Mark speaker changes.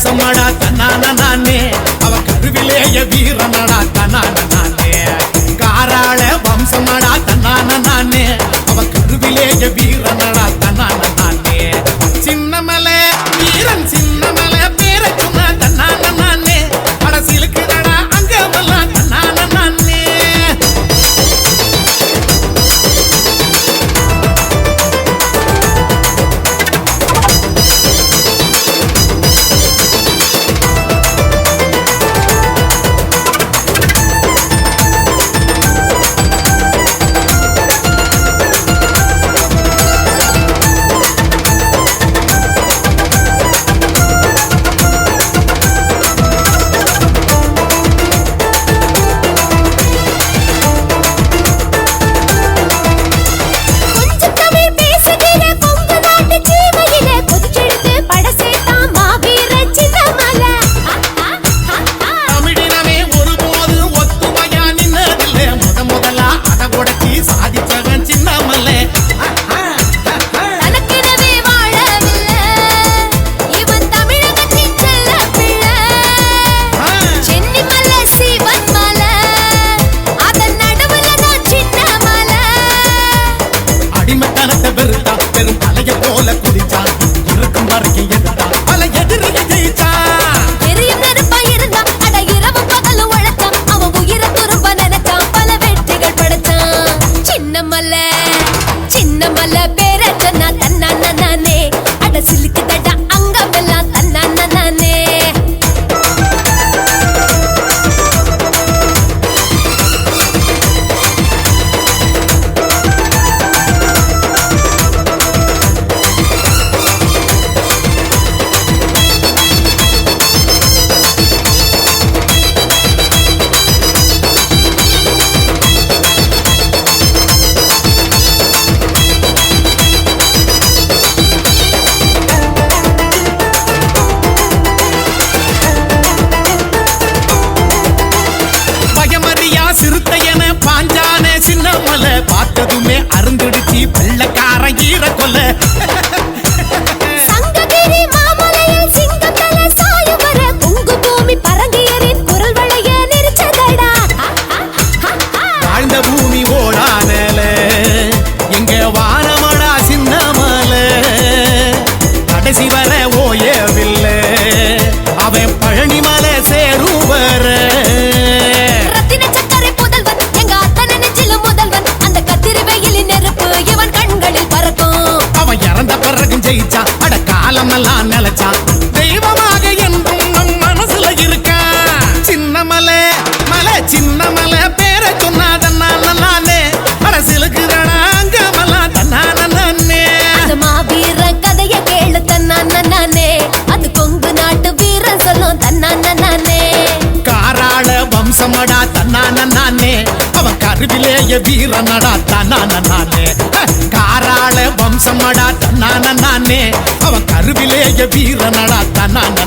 Speaker 1: வம்சமடா தன்னான நானே அவ கருவிலேய வீரனடா தன்னான நானே காராள வம்சமடா தன்னான நானே அவ கருவிலேய வீரனடா தன்னான நானே சின்னமலை வீரன் சின்னமலை பேர சொன்ன தன்னான நானே அடசிலுக்குடா அங்கமெல்லாம் தன்னான நானே பார்த்ததுமே அருந்துடுச்சி வெள்ளக்கார ஈர கொல்ல
Speaker 2: சங்ககிரி மாமலையில் சிங்கத்தல சாயுவர பொங்கு பூமி பரங்கியரின் குரல் வளைய நெரிச்சதடா
Speaker 1: வாழ்ந்த பூமி ஓடானல எங்க வானமடா சின்னமல கடைசி வர ஓயவில்லை அவன் பழனிமலை சேருவர அட காலமெல்லாம் நிலைச்சான் தெய்வமாக என்றும் நம் மனசுல இருக்கா சின்னமலை மலை சின்னமலை பேர சொன்னாதன்னால நானே அரசியலுக்குறடா அங்கமெல்லாம் தன்னான நானே
Speaker 2: அந்த மாவீர கதைய கேளு தன்னான நானே அது கொங்கு நாட்டு வீரன் சொல்லும் தன்னான நானே
Speaker 1: காராள வம்சமடா தன்னான நானே அவன் கருவிலேய வீரனடா தன்னான நானே காராள வம்சமடா தன்னான நானே அவன் கருவிலேய வீரனடா தன்னான